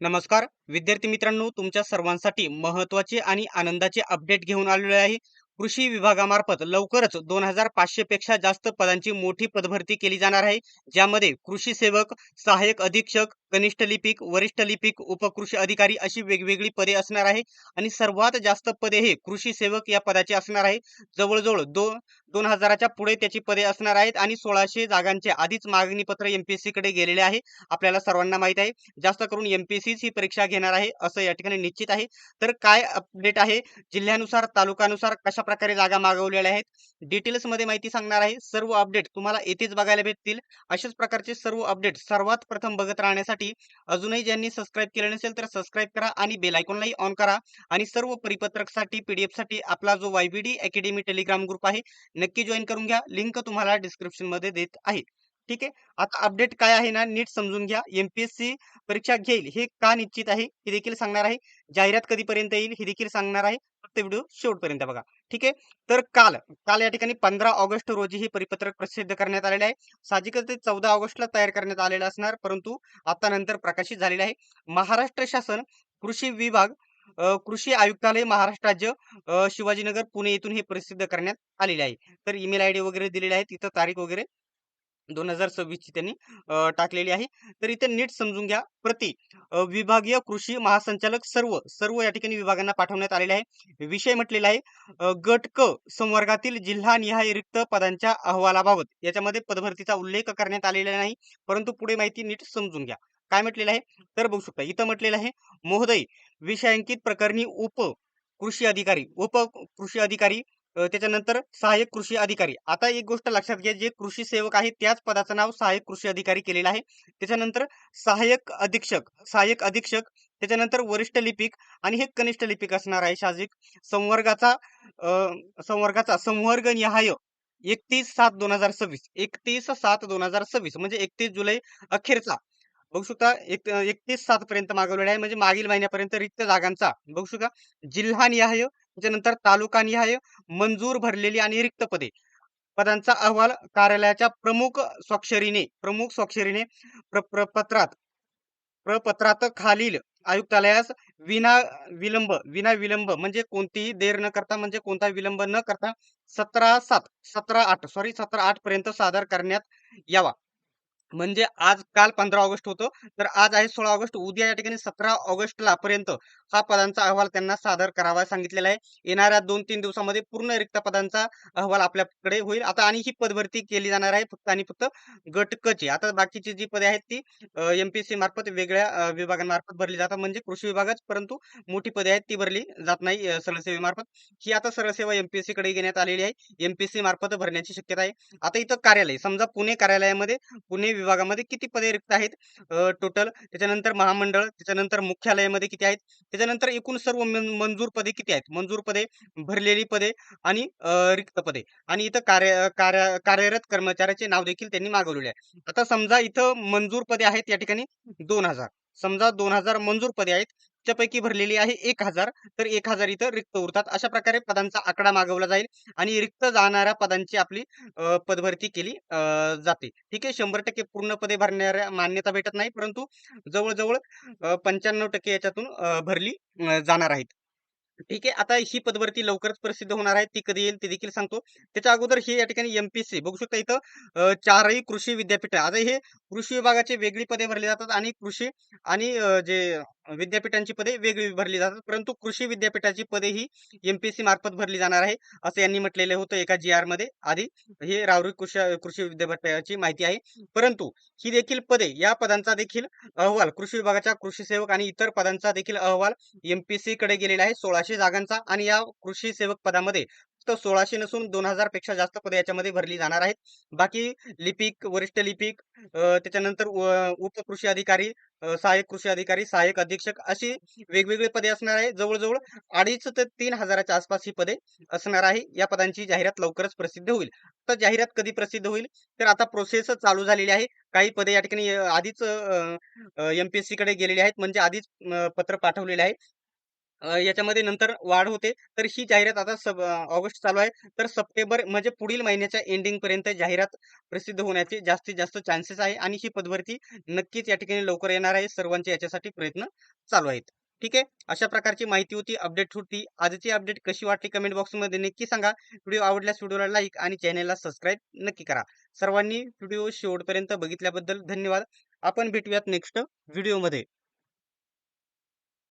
नमस्कार विद्यार्थी मित्रांनो, तुमच्या सर्वांसाठी महत्त्वाचे आणि आनंदाचे अपडेट घेऊन आलेलो आहे. कृषी विभागामार्फत लवकरच 2500 पेक्षा जास्त पदांची मोठी पदभरती केली जाणार आहे. ज्यामध्ये कृषी सेवक, सहाय्यक अधीक्षक, कनिष्ठ लिपिक, वरिष्ठ लिपिक, उपकृषी अधिकारी अशी वेगवेगळी पदे असणार आहे. आणि सर्वात जास्त पदे हे कृषी सेवक या पदाचे असणार आहे. जवळजवळ 2000च्या पुढे त्याची पदे असणार आहेत आणि 1600 जागांचे आधीच मागणी पत्र एमपीएससी कडे गेलेले आहे. आपल्याला सर्वांना माहित आहे. जास्त करून एमपीएससी ही परीक्षा घेणार आहे असं या ठिकाणी निश्चित आहे. तर काय अपडेट आहे, जिल्ह्यानुसार तालुक्यानुसार कशा प्रकारे जागा मागवलेल्या आहेत, डिटेल्स मध्ये माहिती सांगणार आहे. सर्व अपडेट तुम्हाला येथेच बघायला भेटतील. अशाच प्रकारचे सर्व अपडेट सर्वात प्रथम बघत राहण्यासाठी अजूनही ज्यांनी सबस्क्राईब केले नसेल तर सबस्क्राईब करा आणि बेल आयकॉनलाही ऑन करा. आणि सर्व परिपत्रकसाठी पीडीएफ साठी आपला जो वायबीडी अकॅडमी टेलिग्राम ग्रुप आहे नक्की जॉईन करून घ्या. लिंक तुम्हाला डिस्क्रिप्शन मध्ये देत आहे. ठीक आहे. आता अपडेट काय आहे ना, नीट समजून घ्या. एमपीएससी परीक्षा घेईल हे का निश्चित आहे हे देखील सांगणार आहे. जाहिरात कधीपर्यंत येईल हे देखील सांगणार आहे. फक्त व्हिडिओ शेवटपर्यंत बघा. ठीक आहे. तर काल काल या ठिकाणी 15 ऑगस्ट रोजी हे परिपत्रक प्रसिद्ध करण्यात आलेले आहे. साहजिकच ते 14 ऑगस्टला तयार करण्यात आलेलं असणार, परंतु आता नंतर प्रकाशित झालेले आहे. महाराष्ट्र शासन कृषी विभाग कृषी आयुक्तालय महाराष्ट्र राज्य शिवाजीनगर पुणे येथून हे प्रसिद्ध करण्यात आलेले आहे. तर ईमेल आयडी वगैरे दिलेले आहे, तिथं तारीख वगैरे 2026 ची त्यांनी टाकलेली आहे. तर इथे नीट समजून घ्या. विभागीय कृषी महासंचालक सर्व सर्व या ठिकाणी विभागांना पाठवण्यात आलेले आहे. विषय म्हटलेला आहे गट क संवर्गातील जिल्हानिहाय रिक्त पदांच्या अहवालाबाबत. याच्यामध्ये पदभरतीचा उल्लेख करण्यात आलेला नाही, परंतु पुढे माहिती नीट समजून घ्या. काय म्हटलेलं आहे तर बघू शकता. इथं म्हटलेलं आहे, महोदय विषयांकित प्रकरणी उप कृषी अधिकारी त्याच्यानंतर सहाय्यक कृषी अधिकारी. आता एक गोष्ट लक्षात घ्या, जे कृषी सेवक आहे त्याच पदाचं नाव सहाय्यक कृषी अधिकारी केलेलं आहे. त्याच्यानंतर सहाय्यक अधीक्षक त्याच्यानंतर वरिष्ठ लिपिक आणि हे कनिष्ठ लिपिक असणार आहे. साहजिक संवर्गाचा संवर्ग निहाय 31/7/2026 म्हणजे 31 जुलै अखेरचा बघू शकता. 31/7 पर्यंत मागवलेला आहे, म्हणजे मागील महिन्यापर्यंत रिक्त जागांचा बघू शकता. जिल्हानिहाय त्याच्यानंतर तालुकानिहाय मंजूर भरलेली आणि रिक्त पदांचा अहवाल कार्यालयाच्या प्रमुख स्वाक्षरीने प्रपत्रात खालील आयुक्तालयास विना विना विलंब म्हणजे कोणतीही देर न करता, म्हणजे कोणता विलंब न करता 17/8 पर्यंत सादर करण्यात यावा. म्हणजे आज काल 15 ऑगस्ट होतं, तर आज आहे 16 ऑगस्ट. उद्या या ठिकाणी 17 ऑगस्टला पर्यंत हा पदांचा अहवाल त्यांना सादर करावा सांगितलेला आहे. येणाऱ्या 2-3 दिवसामध्ये पूर्ण रिक्त पदांचा अहवाल आपल्याकडे होईल. आता आणि ही पदभरती केली जाणार आहे फक्त आणि फक्त गट क ची. आता बाकीची जी पदे आहेत ती एमपीएससी मार्फत वेगळ्या विभागांमार्फत भरली जातात, म्हणजे कृषी विभागच, परंतु मोठी पदे आहेत ती भरली जात नाही सरळ सेवेमार्फत. ही आता सरळ सेवा एमपीएससी कडे घेण्यात आलेली आहे. एमपीएससी मार्फत भरण्याची शक्यता आहे. आता इथं कार्यालय समजा पुणे कार्यालयामध्ये पुणे विभागामध्ये किती पदे रिक्त आहेत टोटल, त्याच्यानंतर महामंडळ, त्याच्यानंतर मुख्यालयामध्ये किती आहेत, त्याच्यानंतर एकूण सर्व मंजूर पदे किती आहेत, मंजूर पदे, भरलेली पदे आणि रिक्त पदे. आणि इथं कार्यरत कर्मचाऱ्याचे नाव देखील त्यांनी मागवलेले आहे. आता समजा इथं मंजूर पदे आहेत या ठिकाणी 2000. समजा 2000 मंजूर पदे आहेत, त्यापैकी भरलेली आहे 1000, तर 1000 इथं रिक्त उरतात. अशा प्रकारे पदांचा आकडा मागवला जाईल आणि रिक्त जाणाऱ्या पदांची आपली पदभरती केली जाते. ठीक आहे. 100% पूर्ण पदे भरणाऱ्या मान्यता भेटत नाही, परंतु जवळ-जवळ 95% याच्यातून भरली जाणार आहेत. ठीक आहे. आता ही पदभरती लवकरच प्रसिद्ध होणार आहे. ती कधी येईल ते देखील सांगतो. त्याच्या अगोदर हे या ठिकाणी एमपीएससी बघू शकता इथं चारही कृषी विद्यापीठ. आता हे कृषी विभागाची वेगळी पदे भरली जातात आणि कृषी आणि जे विद्यापीठांची पदे वेगळी भरली जातात. परंतु कृषी विद्यापीठाची पदे ही एमपीएससी मार्फत भरली जाणार आहे, असं यांनी म्हटलेलं होतं एका जी-आर मध्ये आधी. हे राहुरी कृषी कृषी विद्यापीठाची माहिती आहे. परंतु ही देखील पदे, या पदांचा देखील अहवाल कृषी विभागाच्या कृषी सेवक आणि इतर पदांचा देखील अहवाल एमपीएससी कडे गेलेला आहे 1600 जागांचा. आणि या कृषी सेवक पदामध्ये फक्त 1600 नसून 2000 पेक्षा जास्त पदे याच्यामध्ये भरली जाणार आहेत. बाकी लिपिक, वरिष्ठ लिपिक, त्याच्यानंतर उपकृषी अधिकारी, सहाय्यक कृषी अधिकारी, सहाय्यक अधीक्षक अशी वेगवेगळी पदे असणार आहे. जवळजवळ 2,500 ते 3,000च्या आसपास ही पदे असणार आहे. या पदांची जाहिरात लवकरच प्रसिद्ध होईल. तर जाहिरात कधी प्रसिद्ध होईल तर आता प्रोसेस चालू झालेली आहे. काही पदे या ठिकाणी आधीच एमपीएससी कडे गेलेली आहेत, म्हणजे आधीच पत्र पाठवलेले आहे. याच्यामध्ये नंतर वाढ होते. तर ही जाहिरात आता ऑगस्ट चालू आहे. तर सप्टेंबर म्हणजे पुढील महिन्याच्या एंडिंगपर्यंत जाहिरात प्रसिद्ध होण्याचे जास्तीत जास्त चान्सेस आहे आणि ही पदभरती नक्कीच या ठिकाणी लवकर येणार आहे. सर्वांचे याच्यासाठी प्रयत्न चालू आहेत. ठीक आहे. अशा प्रकारची माहिती होती, अपडेट होती. आजची अपडेट कशी वाटली कमेंट बॉक्समध्ये नक्की सांगा. व्हिडिओ आवडल्यास व्हिडिओला लाईक आणि चॅनलला सबस्क्राईब नक्की करा. सर्वांनी व्हिडिओ शेवटपर्यंत बघितल्याबद्दल धन्यवाद. आपण भेटूयात नेक्स्ट व्हिडिओमध्ये.